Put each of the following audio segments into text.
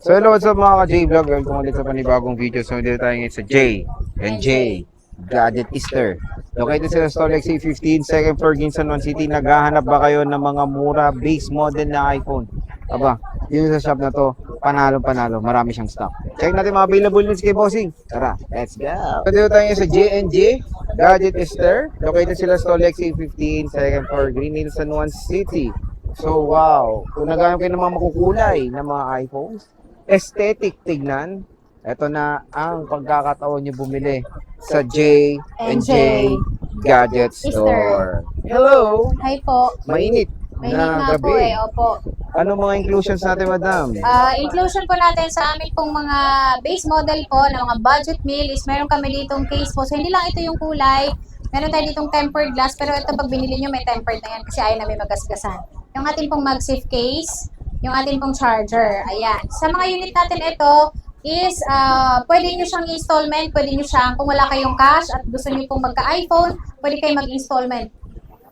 So hello, what's up mga ka-J-Vlog? Welcome ulit sa panibagong video. So dito tayo ngayon sa J and J Gadget Easter. Located sa Stolex A15, second floor, Ginsan, One City. Naghahanap ba kayo ng mga mura base model na iPhone? Aba, yun sa shop na to, panalo-panalo. Marami siyang stock. Check natin mga available news kay Bossing. Tara, let's go! So dito tayo ngayon sa J and J Gadget Easter. Located sila sa Stolex A15, second floor, Green Hills, One City. So wow, kung naghahanap kayo ng mga makukulay na mga iPhones, aesthetic tignan, ito na ang pagkakataon nyo bumili sa J and J Gadget Store. Hello! Hi po. Mainit Mainit na nga po gabi. opo. Ano mga inclusions natin, madam? Inclusion po natin sa amin pong mga base model po na mga budget meal is meron kami ditong case po. So hindi lang ito yung kulay, meron tayo ditong tempered glass, pero ito pag binili nyo may tempered na yan kasi ayaw namin magasgasan. Yung ating pong MagSafe case, yung ating pong charger. Ayan. Sa mga unit natin ito is pwede nyo siyang installment, pwede nyo siyang, kung wala kayong cash at gusto nyo pong magka-iPhone, pwede kayo mag-installment.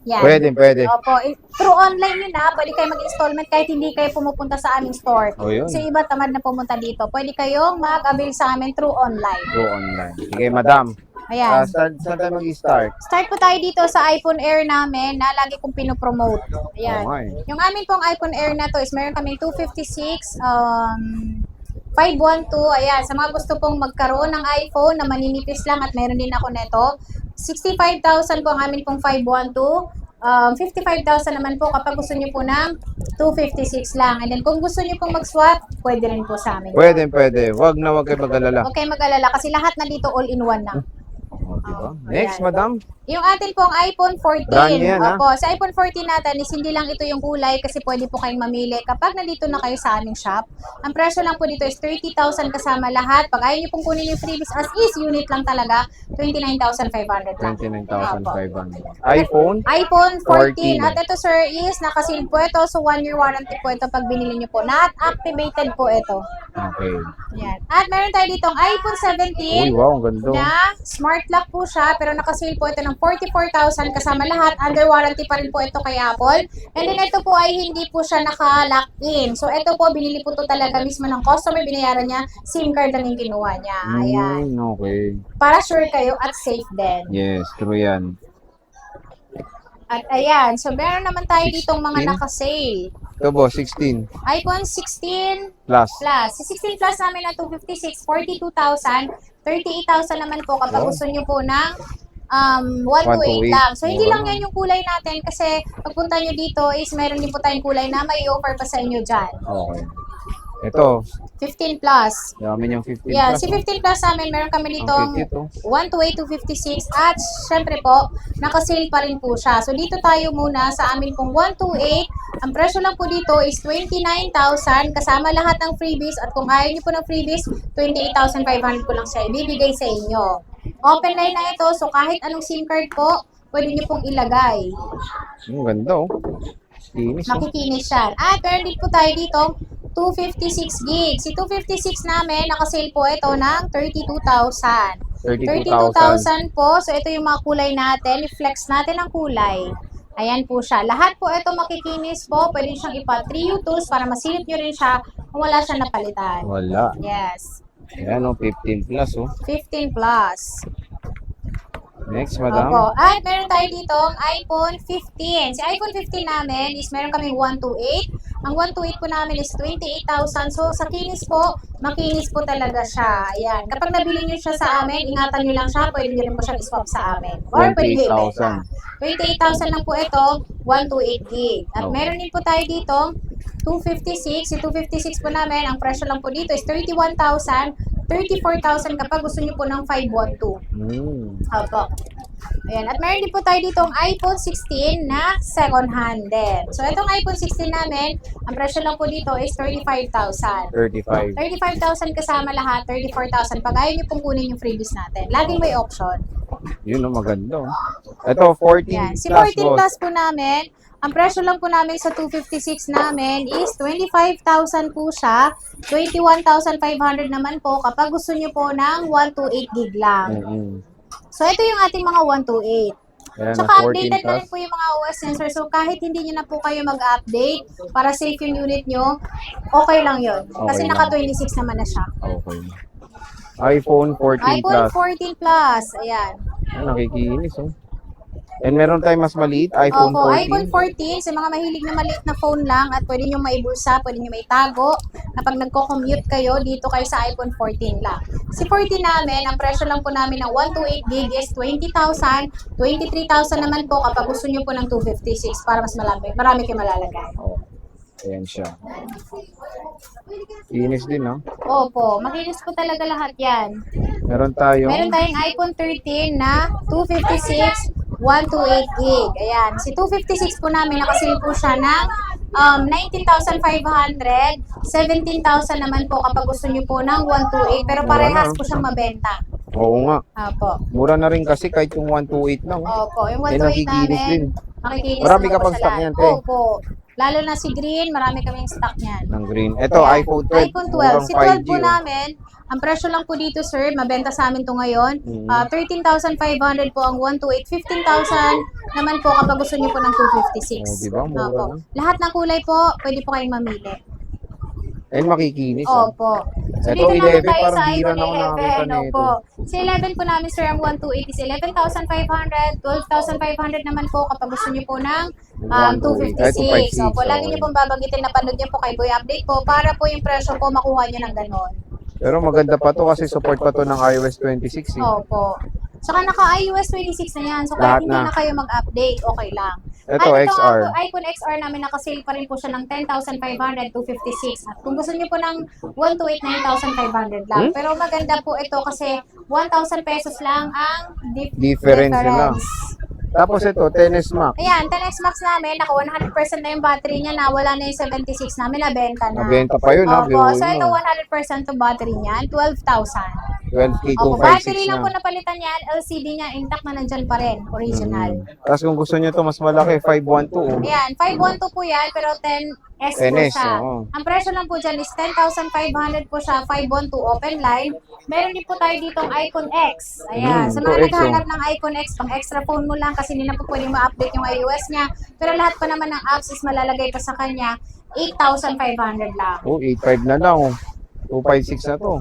Yan. Pwede. Opo. Through online yun pwede kayo mag-installment kahit hindi kayo pumupunta sa aming store. O yun, Kasi iba tamad na pumunta dito. Pwede kayong mag-avail sa amin through online. go online. Sige, madam. Ayan. Saan tayo mag-start? Start po tayo dito sa iPhone Air namin na lagi kong pinopromote. Ayan. Okay. Yung amin pong iPhone Air na to is meron kaming 256, 512. Ayan. Sa mga gusto pong magkaroon ng iPhone na maninipis lang at meron din ako neto, 65,000 po ang amin pong 512. 55,000 naman po kapag gusto niyo po ng 256 lang. And then kung gusto niyo pong mag-swap, pwede rin po sa amin. Pwede. Wag kayo mag-alala. Okay, mag-alala kasi lahat na dito all-in-one na. O, diba? Next, madam. Yung atin pong iPhone 14. Brand new yan, Opo, sa iPhone 14 natin is hindi lang ito yung kulay kasi pwede po kayong mamili. Kapag nandito na kayo sa aming shop, ang presyo lang po dito is 30,000 kasama lahat. Pag ayaw nyo pong kunin yung freebies as is, unit lang talaga, 29,500 lang. 29,500. iPhone 14. 14. At ito sir is nakaseal po ito. So 1 year warranty po ito pag binili nyo po. Not activated po ito. Okay. Yan. At meron tayo ditong iPhone 17. Uy, wow, ang ganda. Na smart lock po siya pero naka-sale po ito ng 44,000 kasama lahat. Under warranty pa rin po ito kay Apple. And then ito po ay hindi po siya naka-lock in. So ito po binili po ito talaga mismo ng customer. Binayaran niya, SIM card lang yung kinuha niya. Ayan. Okay. Para sure kayo at safe din. Yes, true yan. At ayan, so meron naman tayo ditong mga 16? naka-sale. Ito po, 16 iPhone 16 plus. Plus. Si 16 Plus namin na 256, 42,000. 38,000 naman po kapag Wow. gusto nyo po ng 128 lang. So, hindi lang yan yung kulay natin kasi pagpunta nyo dito is meron din po tayong kulay na may offer pa sa inyo dyan. Okay. Ito, 15 Plus. namin yung 15 Yeah, plus. si 15 Plus namin, meron kami Ang ditong cute ito. 128, 256 at syempre po, naka-sale pa rin po siya. So, dito tayo muna sa amin pong 128. Ang presyo lang po dito is 29,000 kasama lahat ng freebies at kung ayaw nyo po ng freebies, 28,500 ko lang siya ibibigay sa inyo. Open line na ito, so kahit anong SIM card po, pwede nyo pong ilagay. Ang ganda oh. Kinis oh. Makikinis siya. At meron din po tayo dito, 256 gigs. Si 256 namin, naka-sale po ito ng 32,000. 32,000 po. So, ito yung mga kulay natin. I-flex natin ang kulay. Ayan po siya. Lahat po ito makikinis po. Pwede siyang ipa-3U tools para masilip nyo rin siya kung wala siya napalitan. Wala. Yes. Ayan oh, 15 plus oh. 15 plus. Next, madam. Opo. At meron tayo dito ang iPhone 15. Si iPhone 15 namin is meron kaming 128. Ang 128 po namin is 28,000. So, sa kinis po, makinis po talaga siya. Ayan. Kapag nabili nyo siya sa amin, ingatan nyo lang siya. Pwede nyo rin po siyang swap sa amin. Or pwede nyo ibenta. 28,000 lang po ito, 128 gig. At Okay. meron din po tayo dito, 256. Si 256 po namin, ang presyo lang po dito is 31,000. 34,000 kapag gusto nyo po ng 512. Opo. Ayan. At meron din po tayo dito ang iPhone 16 na second-handed. So, itong iPhone 16 namin, ang presyo lang po dito is 35,000. 35. 35,000 kasama lahat, 34,000. Pag ayaw nyo pong kunin yung freebies natin. Laging may option. Yun oh, maganda oh. Ito, 14 Yan. Si plus 14 plus po namin, ang presyo lang po namin sa 256 namin is 25,000 po siya. 21,500 naman po kapag gusto nyo po ng 128 gig lang. So, ito yung ating mga 128. Ayan, Tsaka 14 updated na plus. rin po yung mga OS sensor. So kahit hindi nyo na po kayo mag-update para safe yung unit nyo, okay lang yun. Kasi Okay naka lang. 26 naman na siya. Okay. iPhone 14 iPhone plus. 14 Plus. Ayan. Ayan, nakikinis, oh. And meron tayong mas maliit, iPhone Opo, 14. iPhone 14, sa mga mahilig na maliit na phone lang at pwede nyo maibulsa, pwede nyo maitago. Kapag nagko-commute kayo, dito kayo sa iPhone 14 lang. Si 14 namin, ang presyo lang po namin ng 128 gig is 20,000, 23,000 naman po kapag gusto nyo po ng 256 para mas marami kayo malalagay. Oh. Ayan siya. Kinis din, no? Opo, makinis po talaga lahat yan. Meron tayong Meron tayong iPhone 13 na 256, 128 gig. Ayan. Si 256 po namin, nakasale po siya ng 19,500, 17,000 naman po kapag gusto nyo po ng 128. Pero parehas po siyang mabenta. Oo nga. Opo. Mura na rin kasi kahit yung 128 lang. Opo. Yung Eh, 128 nakikinis namin, din. makikinis Marami naman ka po pang sa stock lahat. niyan, te. Opo. Lalo na si Green, marami kaming stock niyan. Ng green. Ito, Ayan. iPhone 12. iPhone 12. Murang Si 12 po 5G, oh. namin, ang presyo lang po dito, sir, mabenta sa amin to ngayon. 13,500 po ang 128. 15,000 naman po kapag gusto niyo po ng 256. Oh, diba? Mura Opo. na. Lahat ng kulay po, pwede po kayong mamili. And makikinis, ah. Opo. So, Ito, dito naman 11, tayo parang sa bira iPhone na ako nakakita 11. nito. Opo. Si 11 po namin, sir, ang 128 is 11,500. 12,500 naman po kapag gusto niyo po ng 256. 256. Opo. Lagi Okay. niyo pong babanggitin na panood niyo po kay Boy Update po para po yung presyo po makuha niyo ng ganon. Pero maganda pa to kasi support pa to ng iOS 26. Eh. Opo. Saka naka-iOS 26 na yan. So, Lahat kahit hindi na. na kayo mag-update, okay lang. Ito, At XR. ang iPhone XR namin, nakasale pa rin po siya ng 10,500 to 56. At kung gusto niyo po ng 128, 9,500 lang. Pero maganda po ito kasi 1,000 pesos lang ang Difference nila. Tapos ito, 10S Max. Ayan, 10X Max namin, naka 100% na yung battery niya, nawala na yung 76 namin, nabenta na. Nabenta pa yun, ha? Opo, so Biruin ito mo. 100% to battery niyan, 12,000. 12K Opo, battery 256 lang po na. napalitan yan, LCD niya, intact na nandyan pa rin, original. Tapos kung gusto nyo to mas malaki, 512. Ayan, 512 po yan, pero 10S po 10S, siya. oo. Ang presyo lang po dyan is 10,500 po siya, 512 open line. Meron din po tayo ditong iPhone X. Ayan, sa mga ito, X, naghahanap ng iPhone X, pang extra phone mo lang kasi hindi na po pwedeng ma-update yung iOS niya. Pero lahat pa naman ng apps is malalagay pa sa kanya, 8,500 lang. Oh, 8.5 na lang. Oh. 256 na to.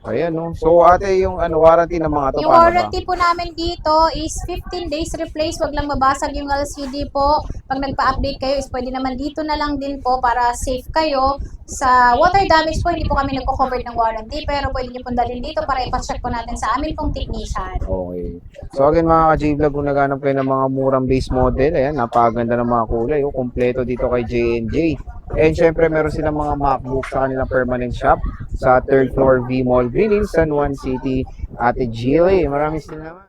Ayan, no. So, ate, yung warranty ng mga to, Yung paano ba? warranty po namin dito is 15 days replace. Wag lang mabasag yung LCD po. Pag nagpa-update kayo is pwede naman dito na lang din po para safe kayo. Sa water damage po, hindi po kami nagko-cover ng warranty. Pero pwede nyo pong dalhin dito para ipacheck po natin sa amin pong technician. Okay. So, again, mga ka-J-Vlog, kung naghanap kayo ng mga murang base model, ayan, napakaganda ng mga kulay. Oh, kompleto dito kay J&J. And syempre, meron silang mga MacBook sa kanilang permanent shop sa 3rd floor V Mall, Green Hills, San Juan City, Ate Jilly. Maraming salamat.